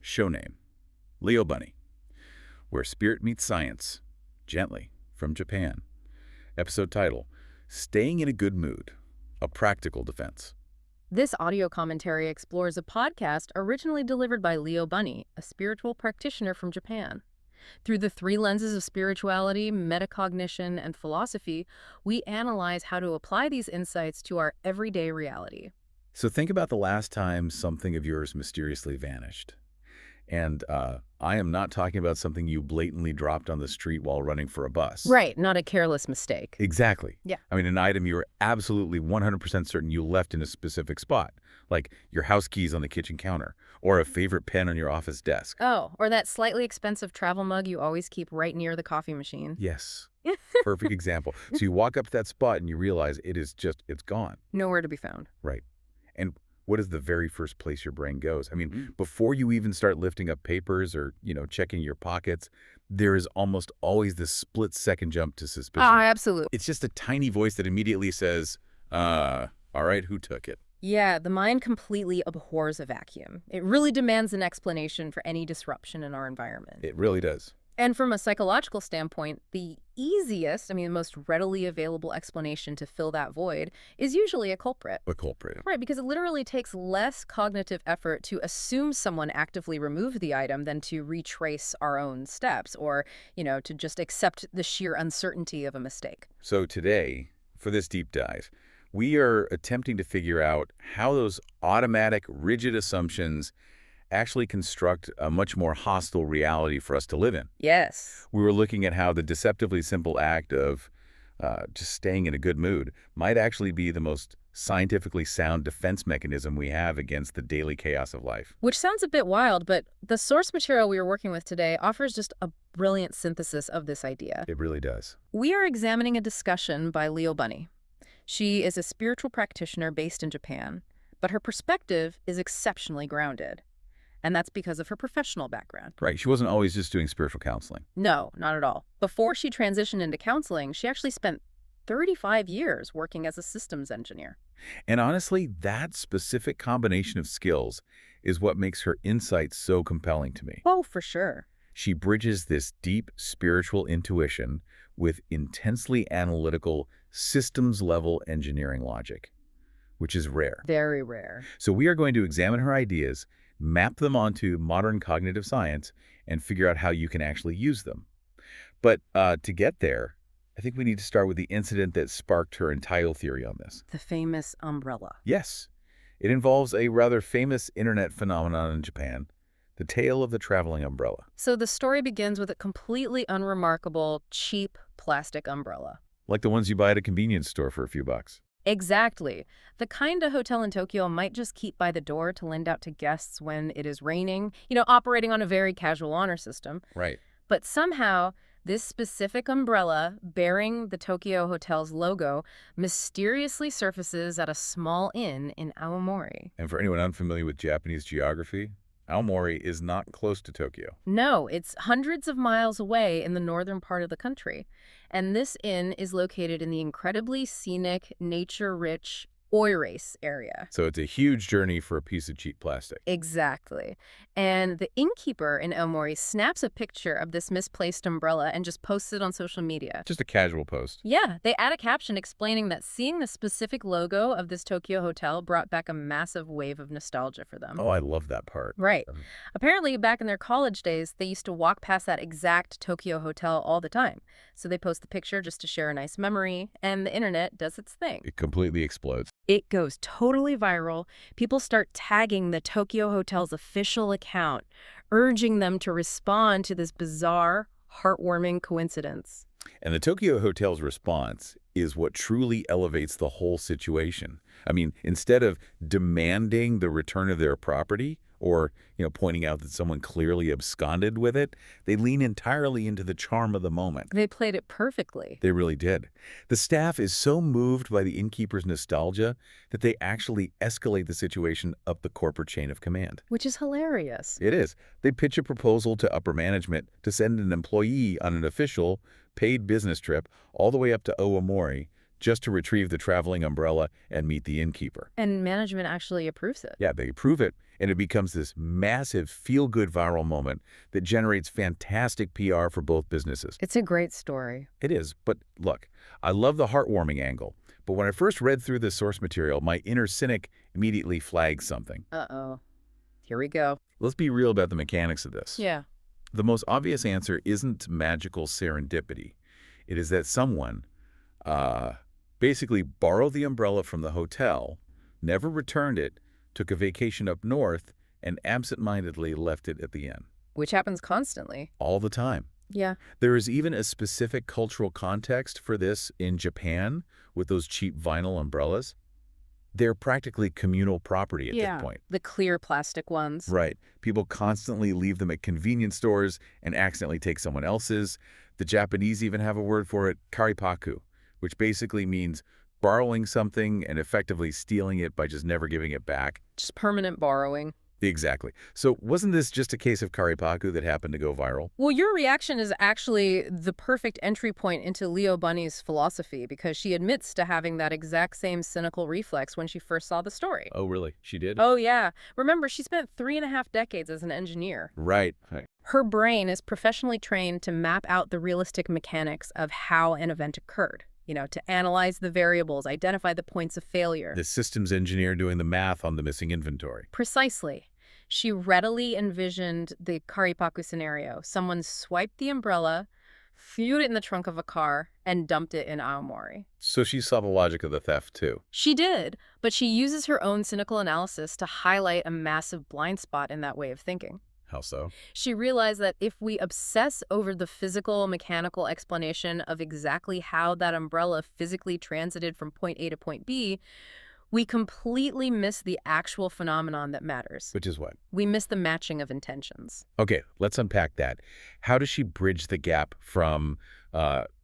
Show name, LeoBunny, where spirit meets science, gently, from Japan. Episode title, Staying in a Good Mood, a Practical Defense. This audio commentary explores a podcast originally delivered by LeoBunny, a spiritual practitioner from Japan. Through the three lenses of spirituality, metacognition, and philosophy, we analyze how to apply these insights to our everyday reality. So think about the last time something of yours mysteriously vanished. And I am not talking about something you blatantly dropped on the street while running for a bus. Right, not a careless mistake. Exactly. Yeah. I mean, an item you were absolutely 100% certain you left in a specific spot, like your house keys on the kitchen counter, or a favorite pen on your office desk. Oh, or that slightly expensive travel mug you always keep right near the coffee machine. Yes. Perfect example. So you walk up to that spot and you realize it's gone. Nowhere to be found. Right. And what is the very first place your brain goes? I mean, before you even start lifting up papers or, checking your pockets, there is almost always this split-second jump to suspicion. Absolutely. It's just a tiny voice that immediately says, all right, who took it? Yeah, the mind completely abhors a vacuum. It really demands an explanation for any disruption in our environment. It really does. And from a psychological standpoint, the easiest, the most readily available explanation to fill that void is usually a culprit. A culprit. Right, because it literally takes less cognitive effort to assume someone actively removed the item than to retrace our own steps or, to just accept the sheer uncertainty of a mistake. So today, for this deep dive, we are attempting to figure out how those automatic, rigid assumptions actually construct a much more hostile reality for us to live in. Yes. We were looking at how the deceptively simple act of just staying in a good mood might actually be the most scientifically sound defense mechanism we have against the daily chaos of life. Which sounds a bit wild, but the source material we are working with today offers just a brilliant synthesis of this idea. It really does. We are examining a discussion by LeoBunny. She is a spiritual practitioner based in Japan, but her perspective is exceptionally grounded. And that's because of her professional background. Right. She wasn't always just doing spiritual counseling. No, not at all. Before she transitioned into counseling, she actually spent 35 years working as a systems engineer. And honestly, that specific combination of skills is what makes her insight so compelling to me. Oh, for sure. She bridges this deep spiritual intuition with intensely analytical systems-level engineering logic, which is rare. Very rare. So we are going to examine her ideas, map them onto modern cognitive science, and figure out how you can actually use them. But to get there, I think we need to start with the incident that sparked her entire theory on this. The famous umbrella. Yes. It involves a rather famous internet phenomenon in Japan, the tale of the traveling umbrella. So the story begins with a completely unremarkable, cheap plastic umbrella. Like the ones you buy at a convenience store for a few bucks. Exactly. The kind a hotel in Tokyo might just keep by the door to lend out to guests when it is raining, operating on a very casual honor system. Right. But somehow, this specific umbrella, bearing the Tokyo Hotel's logo, mysteriously surfaces at a small inn in Aomori. And for anyone unfamiliar with Japanese geography, Aomori is not close to Tokyo. No, it's hundreds of miles away in the northern part of the country. And this inn is located in the incredibly scenic, nature-rich Oirace area. So it's a huge journey for a piece of cheap plastic. Exactly. And the innkeeper in Aomori snaps a picture of this misplaced umbrella and just posts it on social media. Just a casual post. Yeah, they add a caption explaining that seeing the specific logo of this Tokyo hotel brought back a massive wave of nostalgia for them. Oh, I love that part. Right. Apparently, back in their college days, they used to walk past that exact Tokyo hotel all the time. So they post the picture just to share a nice memory, and the internet does its thing. It completely explodes. It goes totally viral. People start tagging the Tokyo Hotel's official account, urging them to respond to this bizarre, heartwarming coincidence. And the Tokyo Hotel's response is what truly elevates the whole situation. I mean, instead of demanding the return of their property or, pointing out that someone clearly absconded with it, they lean entirely into the charm of the moment. They played it perfectly. They really did. The staff is so moved by the innkeeper's nostalgia that they actually escalate the situation up the corporate chain of command. Which is hilarious. It is. They pitch a proposal to upper management to send an employee on an official, paid business trip all the way up to Aomori just to retrieve the traveling umbrella and meet the innkeeper. And management actually approves it. Yeah, they approve it, and it becomes this massive feel-good viral moment that generates fantastic PR for both businesses. It's a great story. It is, but look, I love the heartwarming angle, but when I first read through the source material, my inner cynic immediately flagged something. Uh-oh. Here we go. Let's be real about the mechanics of this. Yeah. The most obvious answer isn't magical serendipity. It is that someone basically borrowed the umbrella from the hotel, never returned it, took a vacation up north, and absent-mindedly left it at the inn. Which happens constantly. All the time. Yeah. There is even a specific cultural context for this in Japan with those cheap vinyl umbrellas. They're practically communal property at that point. The clear plastic ones. Right. People constantly leave them at convenience stores and accidentally take someone else's. The Japanese even have a word for it, karipaku, which basically means borrowing something and effectively stealing it by just never giving it back. Just permanent borrowing. Exactly. So wasn't this just a case of karipaku that happened to go viral? Well, your reaction is actually the perfect entry point into LeoBunny's philosophy, because she admits to having that exact same cynical reflex when she first saw the story. Oh, really? She did? Oh, yeah. Remember, she spent 3.5 decades as an engineer. Right. Her brain is professionally trained to map out the realistic mechanics of how an event occurred. To analyze the variables, identify the points of failure. The systems engineer doing the math on the missing inventory. Precisely. She readily envisioned the karipaku scenario. Someone swiped the umbrella, threw it in the trunk of a car, and dumped it in Aomori. So she saw the logic of the theft, too. She did, but she uses her own cynical analysis to highlight a massive blind spot in that way of thinking. How so? She realized that if we obsess over the physical, mechanical explanation of exactly how that umbrella physically transited from point A to point B, we completely miss the actual phenomenon that matters. Which is what? We miss the matching of intentions. Okay, let's unpack that. How does she bridge the gap from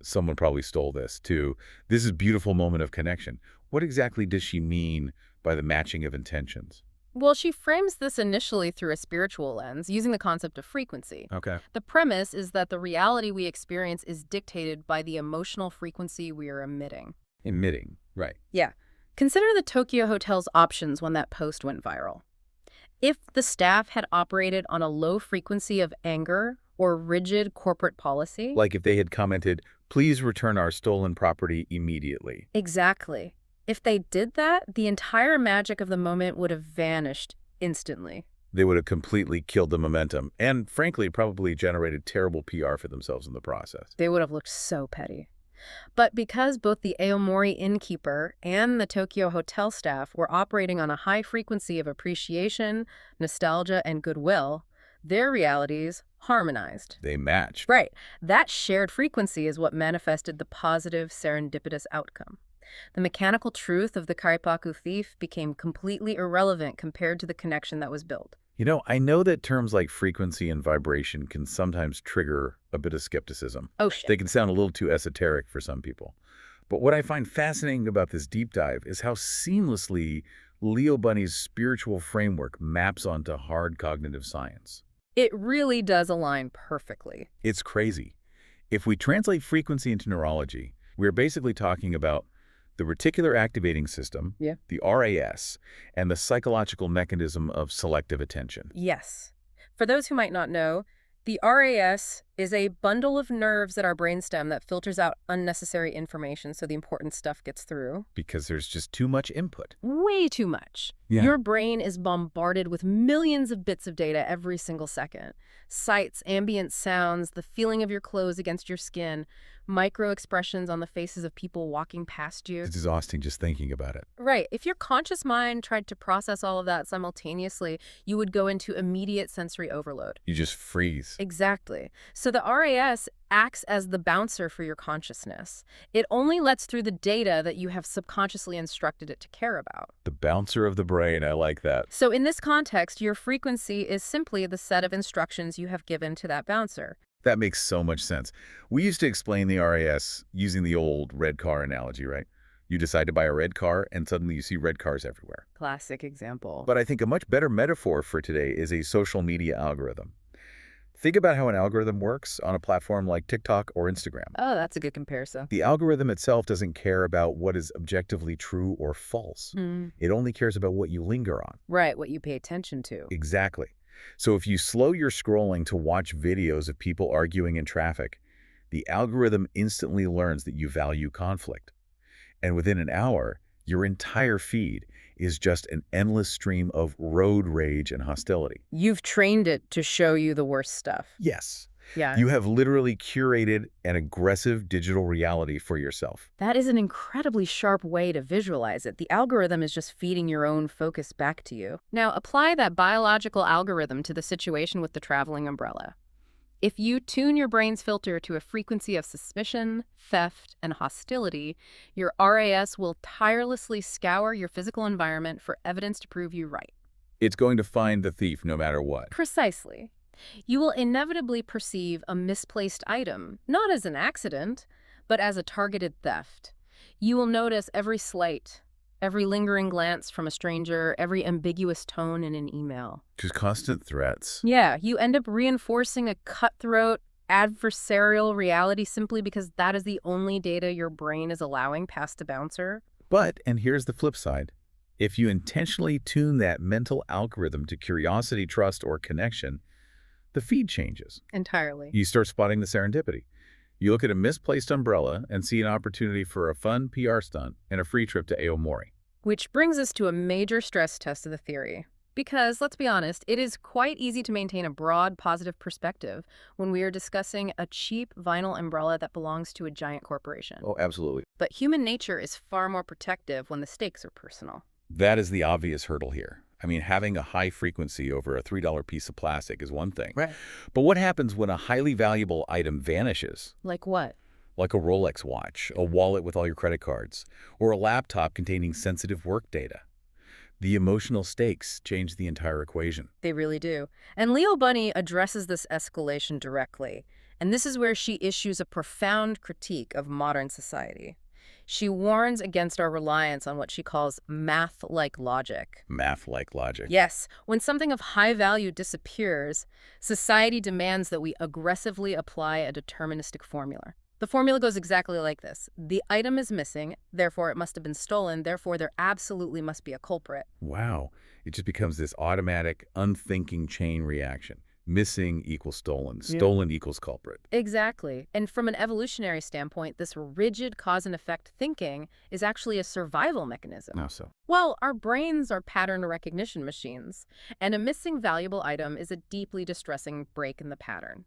someone probably stole this to this is a beautiful moment of connection? What exactly does she mean by the matching of intentions? Well, she frames this initially through a spiritual lens, using the concept of frequency. Okay. The premise is that the reality we experience is dictated by the emotional frequency we are emitting. Emitting, right. Yeah. Consider the Tokyo Hotel's options when that post went viral. If the staff had operated on a low frequency of anger or rigid corporate policy... Like if they had commented, please return our stolen property immediately. Exactly. If they did that, the entire magic of the moment would have vanished instantly. They would have completely killed the momentum and, frankly, probably generated terrible PR for themselves in the process. They would have looked so petty. But because both the Aomori innkeeper and the Tokyo hotel staff were operating on a high frequency of appreciation, nostalgia, and goodwill, their realities harmonized. They matched. Right. That shared frequency is what manifested the positive, serendipitous outcome. The mechanical truth of the karipaku thief became completely irrelevant compared to the connection that was built. I know that terms like frequency and vibration can sometimes trigger a bit of skepticism. Oh, shit. They can sound a little too esoteric for some people. But what I find fascinating about this deep dive is how seamlessly LeoBunny's spiritual framework maps onto hard cognitive science. It really does align perfectly. It's crazy. If we translate frequency into neurology, we're basically talking about the reticular activating system, the RAS, and the psychological mechanism of selective attention. Yes. For those who might not know, the RAS is a bundle of nerves at our brainstem that filters out unnecessary information so the important stuff gets through. Because there's just too much input. Way too much. Yeah. Your brain is bombarded with millions of bits of data every single second. Sights, ambient sounds, the feeling of your clothes against your skin, micro expressions on the faces of people walking past you. It's exhausting just thinking about it. Right. If your conscious mind tried to process all of that simultaneously, you would go into immediate sensory overload. You just freeze. Exactly. So the RAS acts as the bouncer for your consciousness. It only lets through the data that you have subconsciously instructed it to care about. The bouncer of the brain, I like that. So in this context, your frequency is simply the set of instructions you have given to that bouncer. That makes so much sense. We used to explain the RAS using the old red car analogy, right? You decide to buy a red car, and suddenly you see red cars everywhere. Classic example. But I think a much better metaphor for today is a social media algorithm. Think about how an algorithm works on a platform like TikTok or Instagram. Oh, that's a good comparison. The algorithm itself doesn't care about what is objectively true or false. It only cares about what you linger on. Right, what you pay attention to. Exactly. So if you slow your scrolling to watch videos of people arguing in traffic, the algorithm instantly learns that you value conflict. And within an hour, your entire feed is just an endless stream of road rage and hostility. You've trained it to show you the worst stuff. Yes. Yeah. You have literally curated an aggressive digital reality for yourself. That is an incredibly sharp way to visualize it. The algorithm is just feeding your own focus back to you. Now, apply that biological algorithm to the situation with the traveling umbrella. If you tune your brain's filter to a frequency of suspicion, theft, and hostility, your RAS will tirelessly scour your physical environment for evidence to prove you right. It's going to find the thief no matter what. Precisely. You will inevitably perceive a misplaced item, not as an accident, but as a targeted theft. You will notice every slight, every lingering glance from a stranger, every ambiguous tone in an email. Just constant threats. Yeah, you end up reinforcing a cutthroat, adversarial reality simply because that is the only data your brain is allowing past the bouncer. But, and here's the flip side, if you intentionally tune that mental algorithm to curiosity, trust, or connection, the feed changes. Entirely. You start spotting the serendipity. You look at a misplaced umbrella and see an opportunity for a fun PR stunt and a free trip to Aomori. Which brings us to a major stress test of the theory. Because, let's be honest, it is quite easy to maintain a broad, positive perspective when we are discussing a cheap vinyl umbrella that belongs to a giant corporation. Oh, absolutely. But human nature is far more protective when the stakes are personal. That is the obvious hurdle here. I mean, having a high frequency over a $3 piece of plastic is one thing. Right. But what happens when a highly valuable item vanishes? Like what? Like a Rolex watch, a wallet with all your credit cards, or a laptop containing sensitive work data. The emotional stakes change the entire equation. They really do. And LeoBunny addresses this escalation directly. And this is where she issues a profound critique of modern society. She warns against our reliance on what she calls math-like logic. Math-like logic. Yes, when something of high value disappears, society demands that we aggressively apply a deterministic formula. The formula goes exactly like this. The item is missing, therefore it must have been stolen, therefore there absolutely must be a culprit. Wow. It just becomes this automatic, unthinking chain reaction. Missing equals stolen. Stolen equals culprit. Exactly. And from an evolutionary standpoint, this rigid cause and effect thinking is actually a survival mechanism. How so? Well, our brains are pattern recognition machines, and a missing valuable item is a deeply distressing break in the pattern.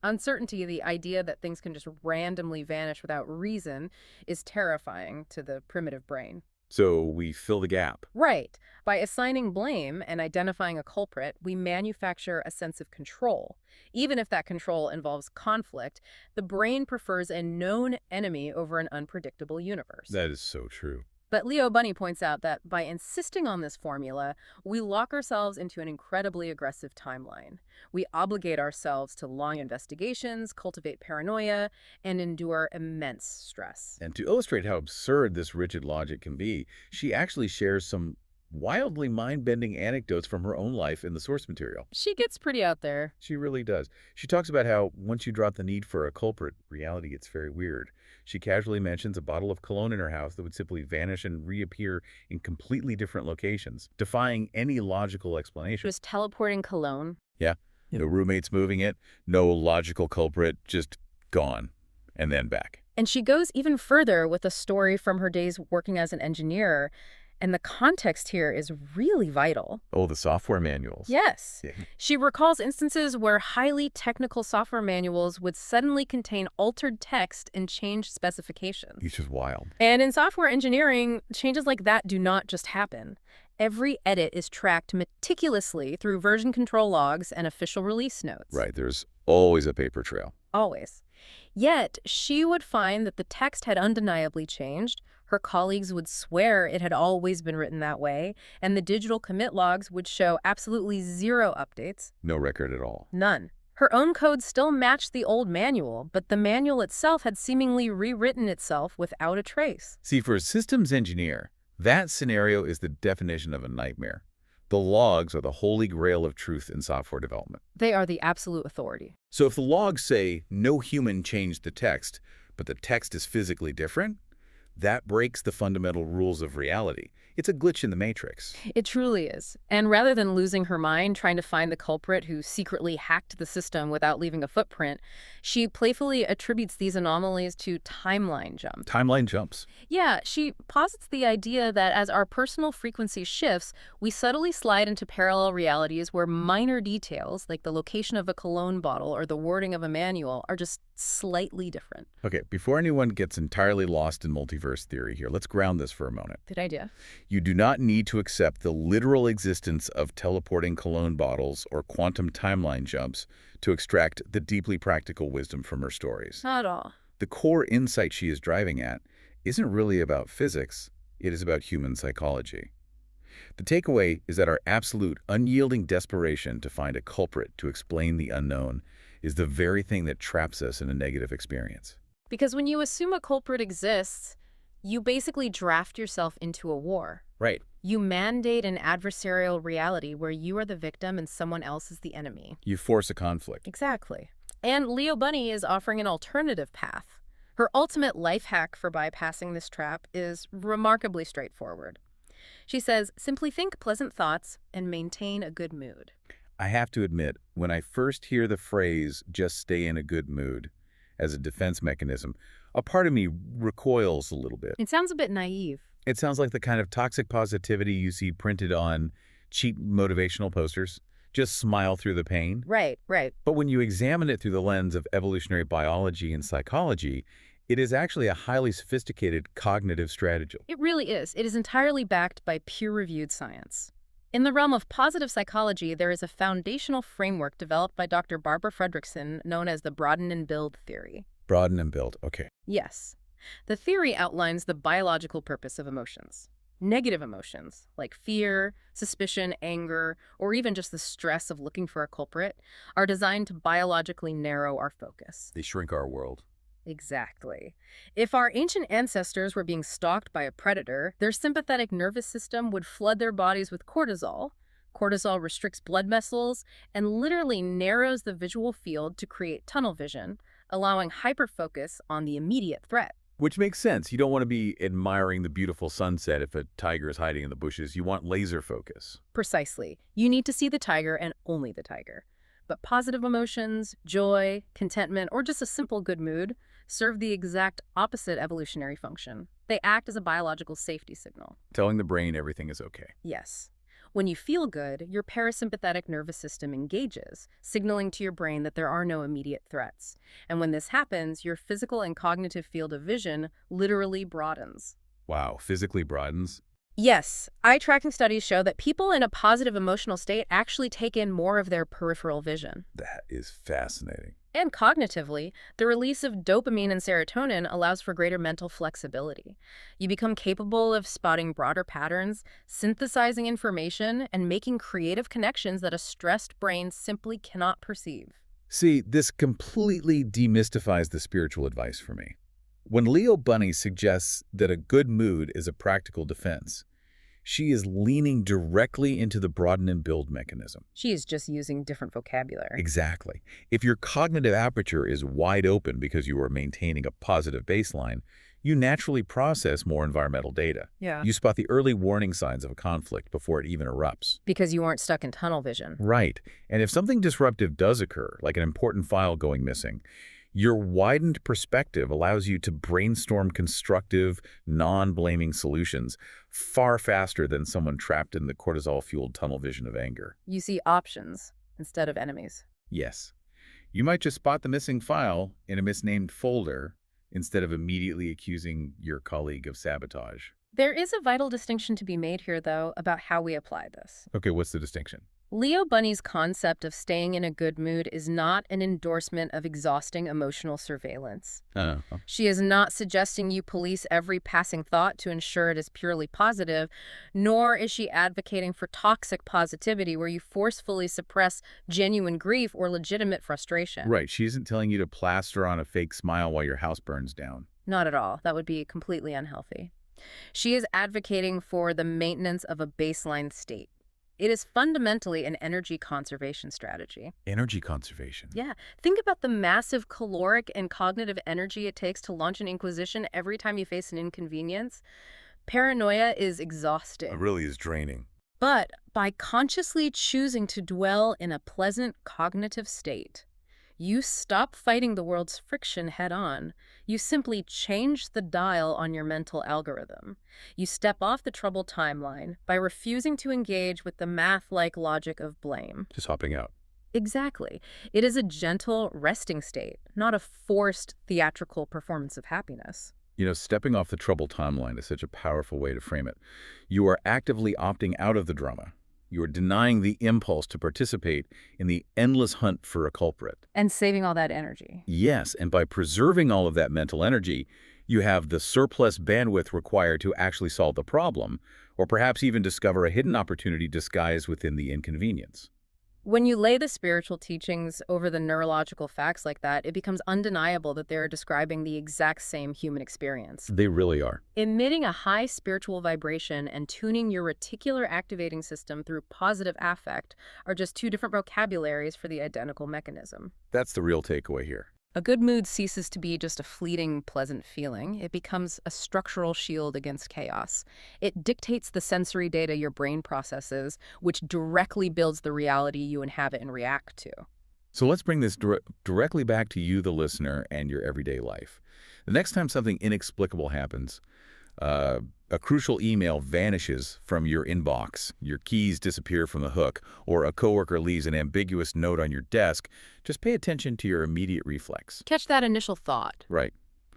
Uncertainty, the idea that things can just randomly vanish without reason, is terrifying to the primitive brain. So we fill the gap. Right. By assigning blame and identifying a culprit, we manufacture a sense of control. Even if that control involves conflict, the brain prefers a known enemy over an unpredictable universe. That is so true. But LeoBunny points out that by insisting on this formula, we lock ourselves into an incredibly aggressive timeline. We obligate ourselves to long investigations, cultivate paranoia, and endure immense stress. And to illustrate how absurd this rigid logic can be, she actually shares some wildly mind-bending anecdotes from her own life in the source material. She gets pretty out there. She really does. She talks about how once you drop the need for a culprit, reality gets very weird. She casually mentions a bottle of cologne in her house that would simply vanish and reappear in completely different locations, defying any logical explanation. Just teleporting cologne. Yeah. No roommates moving it, no logical culprit, just gone, and then back. And she goes even further with a story from her days working as an engineer. And the context here is really vital. Oh, the software manuals. Yes. Yeah. She recalls instances where highly technical software manuals would suddenly contain altered text and changed specifications. It's just wild. And in software engineering, changes like that do not just happen. Every edit is tracked meticulously through version control logs and official release notes. Right, there's always a paper trail. Always. Yet, she would find that the text had undeniably changed. Her colleagues would swear it had always been written that way, and the digital commit logs would show absolutely zero updates. No record at all. None. Her own code still matched the old manual, but the manual itself had seemingly rewritten itself without a trace. See, for a systems engineer, that scenario is the definition of a nightmare. The logs are the holy grail of truth in software development. They are the absolute authority. So if the logs say no human changed the text, but the text is physically different, that breaks the fundamental rules of reality. It's a glitch in the matrix. It truly is. And rather than losing her mind trying to find the culprit who secretly hacked the system without leaving a footprint, she playfully attributes these anomalies to timeline jumps. Timeline jumps. Yeah, she posits the idea that as our personal frequency shifts, we subtly slide into parallel realities where minor details, like the location of a cologne bottle or the wording of a manual, are just slightly different. Okay, before anyone gets entirely lost in multiverse theory here, let's ground this for a moment. Good idea. You do not need to accept the literal existence of teleporting cologne bottles or quantum timeline jumps to extract the deeply practical wisdom from her stories. Not at all. The core insight she is driving at isn't really about physics, it is about human psychology. The takeaway is that our absolute, unyielding desperation to find a culprit to explain the unknown is the very thing that traps us in a negative experience. Because when you assume a culprit exists, you basically draft yourself into a war. Right. You mandate an adversarial reality where you are the victim and someone else is the enemy. You force a conflict. Exactly. And LeoBunny is offering an alternative path. Her ultimate life hack for bypassing this trap is remarkably straightforward. She says, simply think pleasant thoughts and maintain a good mood. I have to admit, when I first hear the phrase, just stay in a good mood, as a defense mechanism, a part of me recoils a little bit. It sounds a bit naive. It sounds like the kind of toxic positivity you see printed on cheap motivational posters. Just smile through the pain. Right, right. But when you examine it through the lens of evolutionary biology and psychology, it is actually a highly sophisticated cognitive strategy. It really is. It is entirely backed by peer-reviewed science. In the realm of positive psychology, there is a foundational framework developed by Dr. Barbara Fredrickson known as the Broaden-and-Build theory. Broaden-and-Build, okay. Yes. The theory outlines the biological purpose of emotions. Negative emotions, like fear, suspicion, anger, or even just the stress of looking for a culprit, are designed to biologically narrow our focus. They shrink our world. Exactly. If our ancient ancestors were being stalked by a predator, their sympathetic nervous system would flood their bodies with cortisol. Cortisol restricts blood vessels and literally narrows the visual field to create tunnel vision, allowing hyperfocus on the immediate threat. Which makes sense. You don't want to be admiring the beautiful sunset if a tiger is hiding in the bushes. You want laser focus. Precisely. You need to see the tiger and only the tiger. But positive emotions, joy, contentment, or just a simple good mood serve the exact opposite evolutionary function. They act as a biological safety signal. Telling the brain everything is okay. Yes. When you feel good, your parasympathetic nervous system engages, signaling to your brain that there are no immediate threats. And when this happens, your physical and cognitive field of vision literally broadens. Wow, physically broadens? Yes, eye tracking studies show that people in a positive emotional state actually take in more of their peripheral vision. That is fascinating. And cognitively, the release of dopamine and serotonin allows for greater mental flexibility. You become capable of spotting broader patterns, synthesizing information, and making creative connections that a stressed brain simply cannot perceive. See, this completely demystifies the spiritual advice for me. When LeoBunny suggests that a good mood is a practical defense, she is leaning directly into the broaden-and-build mechanism. She is just using different vocabulary. Exactly. If your cognitive aperture is wide open because you are maintaining a positive baseline, you naturally process more environmental data. Yeah. You spot the early warning signs of a conflict before it even erupts. Because you aren't stuck in tunnel vision. Right. And if something disruptive does occur, like an important file going missing, your widened perspective allows you to brainstorm constructive, non-blaming solutions far faster than someone trapped in the cortisol-fueled tunnel vision of anger. You see options instead of enemies. Yes. You might just spot the missing file in a misnamed folder instead of immediately accusing your colleague of sabotage. There is a vital distinction to be made here, though, about how we apply this. Okay, what's the distinction? LeoBunny's concept of staying in a good mood is not an endorsement of exhausting emotional surveillance. She is not suggesting you police every passing thought to ensure it is purely positive, nor is she advocating for toxic positivity where you forcefully suppress genuine grief or legitimate frustration. Right, she isn't telling you to plaster on a fake smile while your house burns down. Not at all. That would be completely unhealthy. She is advocating for the maintenance of a baseline state. It is fundamentally an energy conservation strategy. Energy conservation. Yeah, think about the massive caloric and cognitive energy it takes to launch an inquisition every time you face an inconvenience. Paranoia is It exhausting. really is draining. But by consciously choosing to dwell in a pleasant cognitive state, you stop fighting the world's friction head-on. You simply change the dial on your mental algorithm. You step off the trouble timeline by refusing to engage with the math-like logic of blame. Just hopping out. Exactly. It is a gentle, resting state, not a forced, theatrical performance of happiness. Stepping off the trouble timeline is such a powerful way to frame it. You are actively opting out of the drama. You are denying the impulse to participate in the endless hunt for a culprit. And saving all that energy. Yes, and by preserving all of that mental energy, you have the surplus bandwidth required to actually solve the problem, or perhaps even discover a hidden opportunity disguised within the inconvenience. When you lay the spiritual teachings over the neurological facts like that, it becomes undeniable that they're describing the exact same human experience. They really are. Emitting a high spiritual vibration and tuning your reticular activating system through positive affect are just two different vocabularies for the identical mechanism. That's the real takeaway here. A good mood ceases to be just a fleeting, pleasant feeling. It becomes a structural shield against chaos. It dictates the sensory data your brain processes, which directly builds the reality you inhabit and react to. So let's bring this directly back to you, the listener, and your everyday life. The next time something inexplicable happens, a crucial email vanishes from your inbox, your keys disappear from the hook, or a coworker leaves an ambiguous note on your desk, just pay attention to your immediate reflex. Catch that initial thought. Right.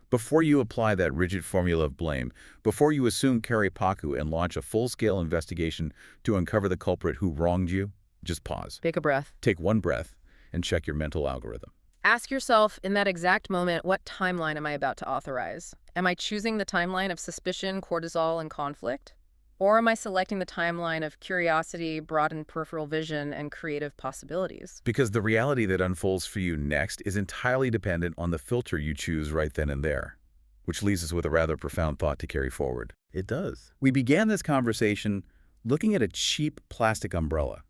Before you apply that rigid formula of blame, before you assume karipaku and launch a full-scale investigation to uncover the culprit who wronged you, just pause. Take a breath. Take one breath and check your mental algorithm. Ask yourself in that exact moment, what timeline am I about to authorize? Am I choosing the timeline of suspicion, cortisol, and conflict? Or am I selecting the timeline of curiosity, broadened peripheral vision, and creative possibilities? Because the reality that unfolds for you next is entirely dependent on the filter you choose right then and there. Which leaves us with a rather profound thought to carry forward. It does. We began this conversation looking at a cheap plastic umbrella.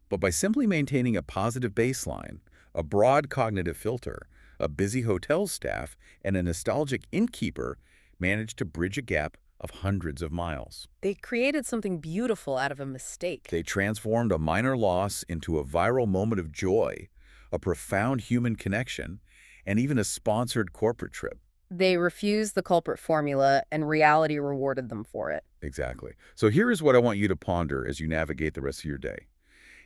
But by simply maintaining a positive baseline, a broad cognitive filter, a busy hotel staff, and a nostalgic innkeeper managed to bridge a gap of hundreds of miles. They created something beautiful out of a mistake. They transformed a minor loss into a viral moment of joy, a profound human connection, and even a sponsored corporate trip. They refused the culprit formula, and reality rewarded them for it. Exactly. So here is what I want you to ponder as you navigate the rest of your day.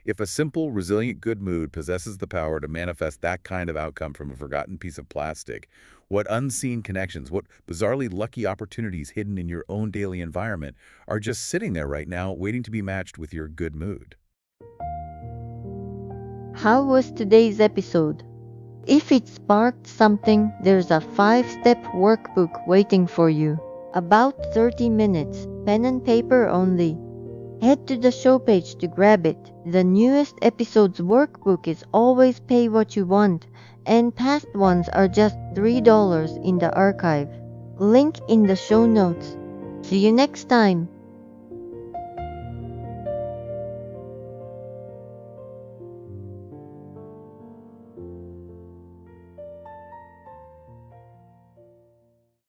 If a simple, resilient good mood possesses the power to manifest that kind of outcome from a forgotten piece of plastic, what unseen connections, what bizarrely lucky opportunities hidden in your own daily environment are just sitting there right now waiting to be matched with your good mood? How was today's episode? If it sparked something, there's a 5-step workbook waiting for you. About 30 minutes, pen and paper only. Head to the show page to grab it. The newest episode's workbook is always pay what you want, and past ones are just $3 in the archive. Link in the show notes. See you next time.